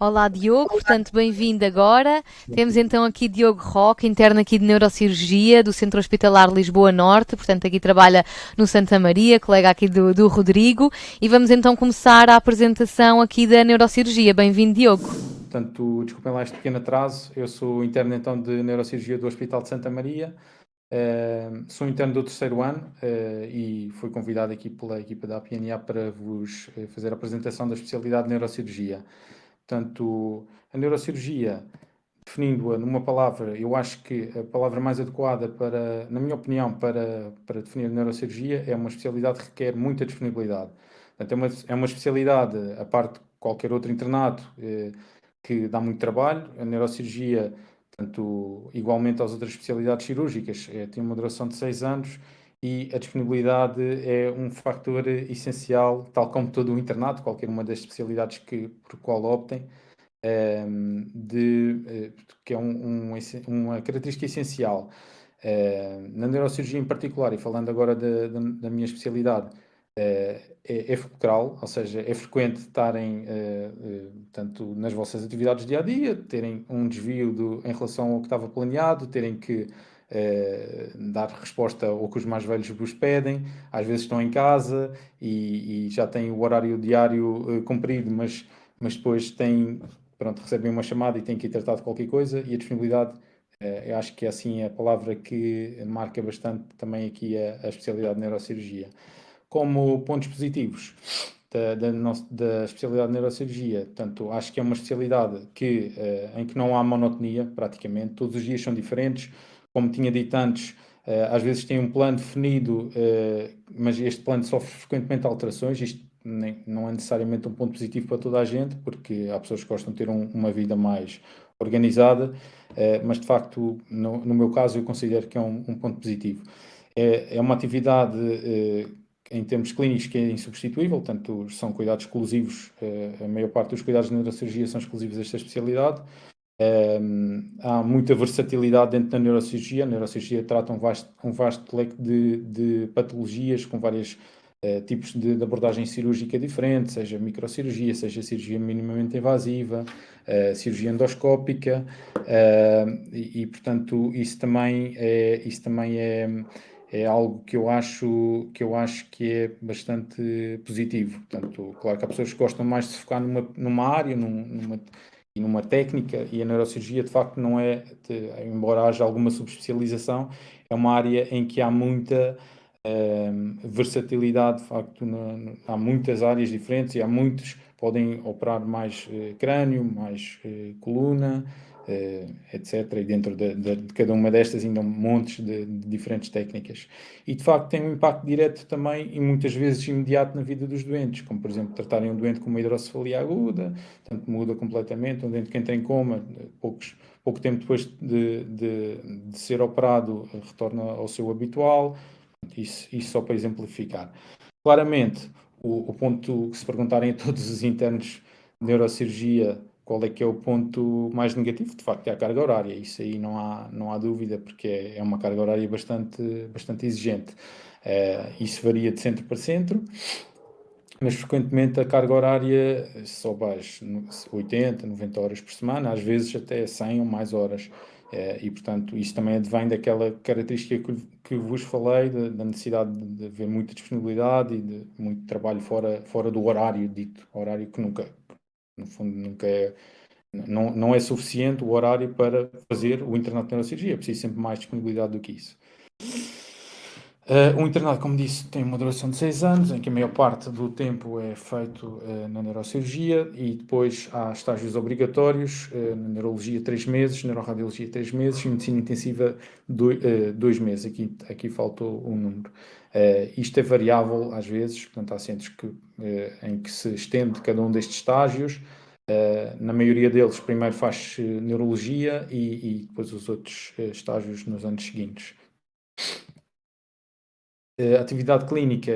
Olá, Diogo, portanto, bem-vindo agora. Temos então aqui Diogo Roque, interno aqui de Neurocirurgia do Centro Hospitalar Lisboa Norte, portanto, aqui trabalha no Santa Maria, colega aqui do Rodrigo, e vamos então começar a apresentação aqui da Neurocirurgia. Bem-vindo, Diogo. Portanto, desculpem lá este pequeno atraso. Eu sou interno então de Neurocirurgia do Hospital de Santa Maria. Sou interno do terceiro ano e fui convidado aqui pela equipa da APNA para vos fazer a apresentação da especialidade de Neurocirurgia. Portanto, a Neurocirurgia, definindo-a numa palavra, eu acho que a palavra mais adequada para, na minha opinião, para definir a Neurocirurgia é uma especialidade que requer muita disponibilidade. Portanto, é uma especialidade, a parte de qualquer outro internato, que dá muito trabalho. A neurocirurgia, portanto, igualmente às outras especialidades cirúrgicas, tem uma duração de 6 anos e a disponibilidade é um fator essencial, tal como todo o internato, qualquer uma das especialidades por qual optem, que é uma característica essencial. Na neurocirurgia em particular, e falando agora da minha especialidade, é fulcral, ou seja, é frequente estarem, tanto nas vossas atividades dia a dia, terem um desvio em relação ao que estava planeado, terem que dar resposta ao que os mais velhos vos pedem, às vezes estão em casa e já têm o horário diário cumprido, mas depois pronto, recebem uma chamada e têm que ir tratar de qualquer coisa, e a disponibilidade, eu acho que é assim a palavra que marca bastante também aqui a especialidade de neurocirurgia. Como pontos positivos da especialidade de neurocirurgia, portanto, acho que é uma especialidade em que não há monotonia, praticamente, todos os dias são diferentes, como tinha dito antes, às vezes tem um plano definido, mas este plano sofre frequentemente alterações. Isto não é necessariamente um ponto positivo para toda a gente, porque há pessoas que gostam de ter uma vida mais organizada, mas de facto, no meu caso, eu considero que é um ponto positivo. É uma atividade, em termos clínicos, que é insubstituível, portanto, são cuidados exclusivos, a maior parte dos cuidados de neurocirurgia são exclusivos desta especialidade. Há muita versatilidade dentro da neurocirurgia. A neurocirurgia trata um vasto leque de patologias com vários tipos de abordagem cirúrgica diferente, seja microcirurgia, seja cirurgia minimamente invasiva, cirurgia endoscópica, portanto, isso também é algo que eu acho que é bastante positivo. Portanto, claro que há pessoas que gostam mais de se focar numa área, numa técnica, e a neurocirurgia de facto não é, embora haja alguma subespecialização, é uma área em que há muita versatilidade. De facto, há muitas áreas diferentes e há muitos, podem operar mais crânio, mais coluna, etc. E dentro de cada uma destas ainda montes de diferentes técnicas. E de facto tem um impacto direto também e muitas vezes imediato na vida dos doentes, como por exemplo tratarem um doente com uma hidrocefalia aguda, portanto muda completamente. Um doente que entra em coma, pouco tempo depois de ser operado, retorna ao seu habitual. Isso só para exemplificar. Claramente, o ponto que se perguntarem a todos os internos de neurocirurgia qual é que é o ponto mais negativo, de facto é a carga horária. Isso aí não há dúvida, porque é uma carga horária bastante exigente. Isso varia de centro para centro, mas frequentemente a carga horária só baixa 80, 90 horas por semana, às vezes até 100 ou mais horas. E, portanto, isso também advém daquela característica que vos falei, da necessidade de haver muita disponibilidade e de muito trabalho fora do horário dito, horário que nunca, no fundo, nunca é, não é suficiente o horário para fazer o internato de neurocirurgia, é preciso sempre mais disponibilidade do que isso. O internato, como disse, tem uma duração de 6 anos, em que a maior parte do tempo é feito na neurocirurgia, e depois há estágios obrigatórios, na neurologia 3 meses, neuroradiologia 3 meses e medicina intensiva 2 meses. Aqui faltou um número. Isto é variável às vezes, portanto há centros em que se estende cada um destes estágios. Na maioria deles, primeiro faz neurologia e depois os outros estágios nos anos seguintes. A atividade clínica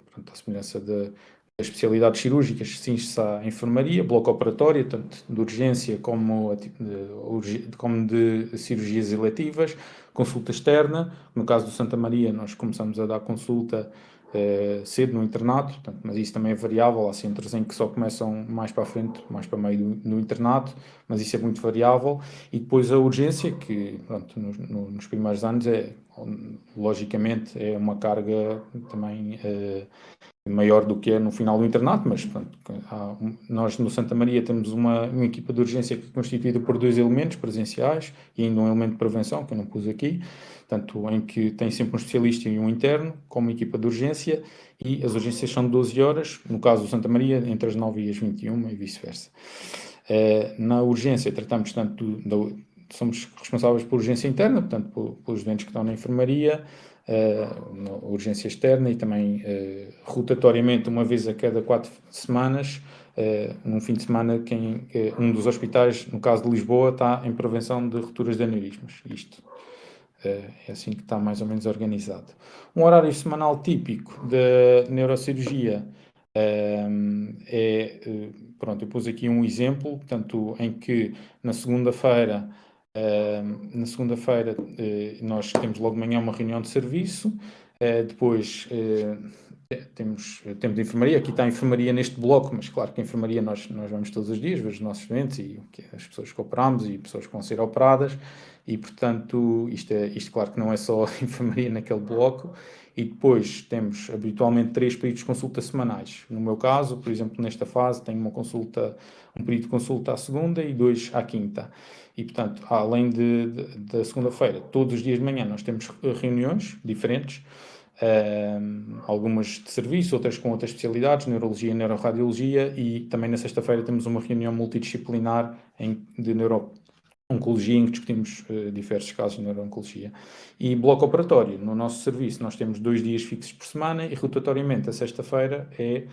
portanto, à semelhança das especialidades cirúrgicas, cinge-se à enfermaria, bloco operatório, tanto de urgência como de cirurgias eletivas, consulta externa. No caso do Santa Maria, nós começamos a dar consulta cedo no internato, portanto, mas isso também é variável. Há centros em que só começam mais para a frente, mais para meio do internato, mas isso é muito variável. E depois a urgência, que pronto, nos primeiros anos logicamente, é uma carga também maior do que é no final do internato, mas pronto, nós no Santa Maria temos uma equipa de urgência que é constituída por 2 elementos presenciais e ainda um elemento de prevenção, que eu não pus aqui, portanto, em que tem sempre um especialista e um interno, com uma equipa de urgência, e as urgências são de 12 horas, no caso do Santa Maria, entre as 9 e as 21 e vice-versa. Na urgência tratamos tanto somos responsáveis por urgência interna, portanto, pelos doentes que estão na enfermaria, na urgência externa e também rotatoriamente, uma vez a cada 4 semanas, num fim de semana, um dos hospitais, no caso de Lisboa, está em prevenção de rupturas de aneurismas. Isto é assim que está mais ou menos organizado. Um horário semanal típico de neurocirurgia pronto, eu pus aqui um exemplo, portanto, em que na segunda-feira nós temos logo de manhã uma reunião de serviço, depois temos tempo de enfermaria. Aqui está a enfermaria neste bloco, mas claro que a enfermaria nós vamos todos os dias ver os nossos doentes e as pessoas que operamos e pessoas que vão ser operadas, e portanto isto claro que não é só a enfermaria naquele bloco. E depois temos habitualmente 3 períodos de consulta semanais. No meu caso, por exemplo, nesta fase tenho um período de consulta à segunda e 2 à quinta. E, portanto, além da segunda-feira, todos os dias de manhã nós temos reuniões diferentes, algumas de serviço, outras com outras especialidades, neurologia e neuroradiologia, e também na sexta-feira temos uma reunião multidisciplinar de neuro-oncologia, em que discutimos diversos casos de neuro-oncologia. E bloco operatório, no nosso serviço nós temos 2 dias fixos por semana e rotatoriamente a sexta-feira é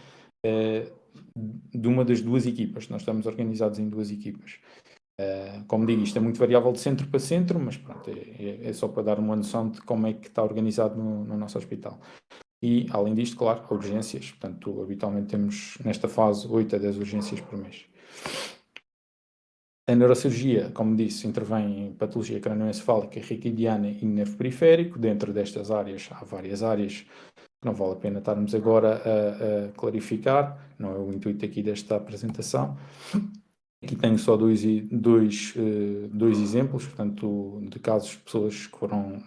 de uma das 2 equipas. Nós estamos organizados em 2 equipas. Como digo, isto é muito variável de centro para centro, mas pronto, é só para dar uma noção de como é que está organizado no nosso hospital. E, além disto, claro, urgências. Portanto, habitualmente temos, nesta fase, 8 a 10 urgências por mês. A neurocirurgia, como disse, intervém em patologia crânioencefálica, raquidiana e nervo periférico. Dentro destas áreas, há várias áreas que não vale a pena estarmos agora a clarificar, não é o intuito aqui desta apresentação. Aqui tenho só dois exemplos, portanto, de casos de pessoas que foram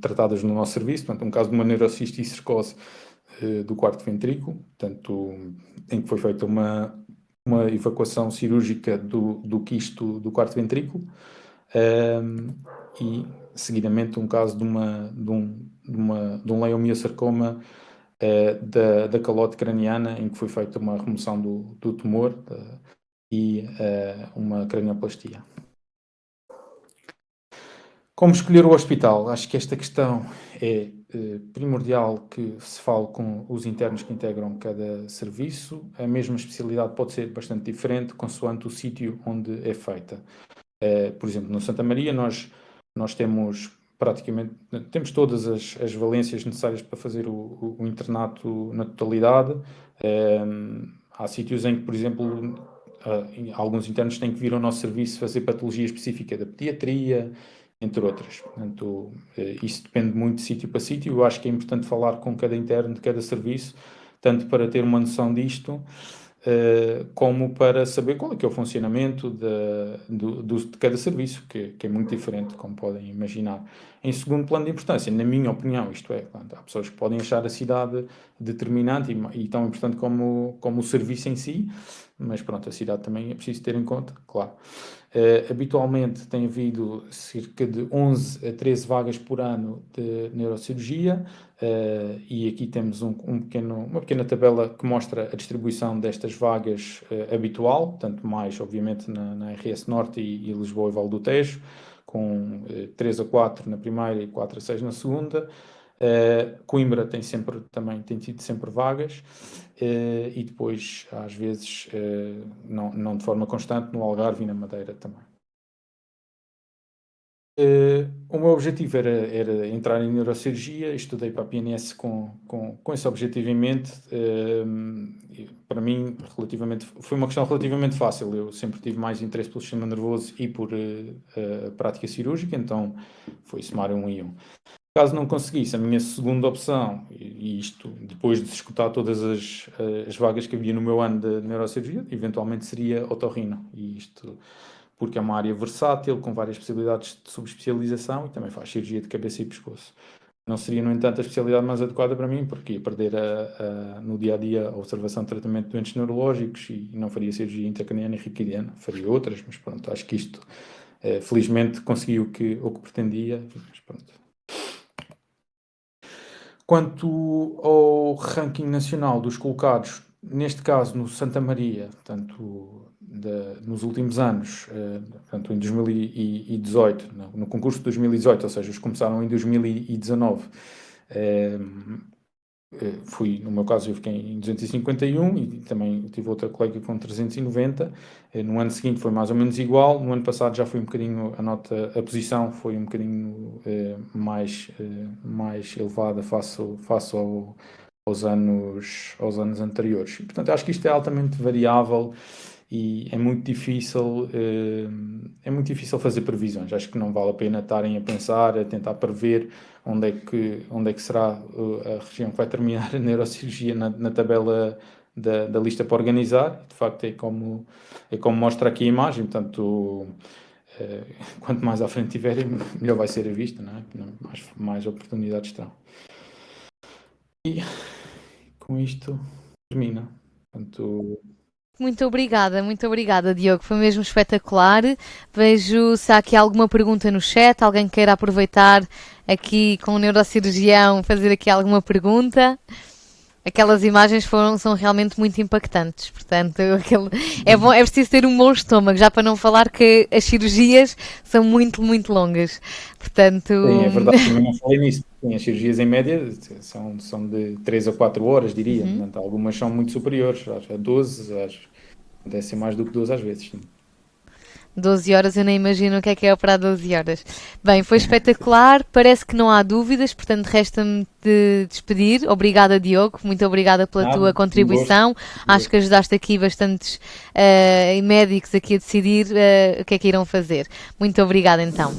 tratadas no nosso serviço. Portanto, um caso de uma neurocisticercose do quarto ventrículo, portanto, em que foi feita uma evacuação cirúrgica do quisto do quarto ventrículo, e, seguidamente, um caso de um leiomiosarcoma da calote craniana, em que foi feita uma remoção do tumor e uma cranioplastia. Como escolher o hospital? Acho que esta questão é primordial, que se fale com os internos que integram cada serviço. A mesma especialidade pode ser bastante diferente consoante o sítio onde é feita. Por exemplo, no Santa Maria nós temos todas as valências necessárias para fazer o internato na totalidade. Há sítios em que, por exemplo, alguns internos têm que vir ao nosso serviço fazer patologia específica da pediatria, entre outras. Portanto, isso depende muito de sítio para sítio. Eu acho que é importante falar com cada interno de cada serviço, tanto para ter uma noção disto, como para saber qual é que é o funcionamento de cada serviço, que é muito diferente, como podem imaginar. Em segundo plano de importância, na minha opinião, isto é, há pessoas que podem achar a cidade determinante e tão importante como o serviço em si, mas pronto, a cidade também é preciso ter em conta, claro. Habitualmente tem havido cerca de 11 a 13 vagas por ano de neurocirurgia, e aqui temos uma pequena tabela que mostra a distribuição destas vagas habitual, tanto mais, obviamente, na RS Norte e Lisboa e Vale do Tejo, com 3 a 4 na primeira e 4 a 6 na segunda. Coimbra tem tido sempre vagas, e depois, às vezes, não de forma constante, no Algarve e na Madeira também. O meu objetivo era entrar em neurocirurgia. Estudei para a PNS com esse objetivo em mente. Para mim, foi uma questão relativamente fácil. Eu sempre tive mais interesse pelo sistema nervoso e por a prática cirúrgica, então foi somar 1 e 1. Caso não conseguisse, a minha segunda opção, e isto depois de se escutar todas as vagas que havia no meu ano de neurocirurgia, eventualmente seria otorrino. E isto porque é uma área versátil, com várias possibilidades de subespecialização e também faz cirurgia de cabeça e pescoço. Não seria, no entanto, a especialidade mais adequada para mim, porque ia perder no dia a dia a observação de tratamento de doentes neurológicos e não faria cirurgia intracraniana e raquidiana, faria outras, mas pronto, acho que isto felizmente consegui o que pretendia, mas pronto. Quanto ao ranking nacional dos colocados, neste caso no Santa Maria, portanto, nos últimos anos, portanto, em 2018, no concurso de 2018, ou seja, os começaram em 2019, no meu caso eu fiquei em 251 e também tive outra colega com 390. No ano seguinte foi mais ou menos igual. No ano passado já foi um bocadinho a posição foi um bocadinho mais elevada face aos anos anteriores. E, portanto, acho que isto é altamente variável e é muito difícil fazer previsões. Acho que não vale a pena estarem a pensar, a tentar prever onde é que será a região que vai terminar a neurocirurgia na tabela da lista para organizar. De facto, é como mostra aqui a imagem, portanto, quanto mais à frente tiverem, melhor vai ser a vista, não é? Mais oportunidades terão. E com isto termina. Portanto, Muito obrigada, Diogo. Foi mesmo espetacular. Vejo se há aqui alguma pergunta no chat, alguém queira aproveitar aqui com o neurocirurgião, fazer aqui alguma pergunta. Aquelas imagens são realmente muito impactantes, portanto, é preciso ter um bom estômago, já para não falar que as cirurgias são muito, muito longas, portanto... Sim, é verdade, também não falei nisso. Sim, as cirurgias em média são de 3 a 4 horas, diria, portanto, algumas são muito superiores, a 12, deve ser mais do que 12 às vezes. Sim. 12 horas, eu nem imagino o que é operar 12 horas. Bem, foi espetacular, parece que não há dúvidas, portanto resta-me de despedir. Obrigada, Diogo, muito obrigada pela tua contribuição. Acho que ajudaste aqui bastantes médicos aqui a decidir o que é que irão fazer. Muito obrigada então.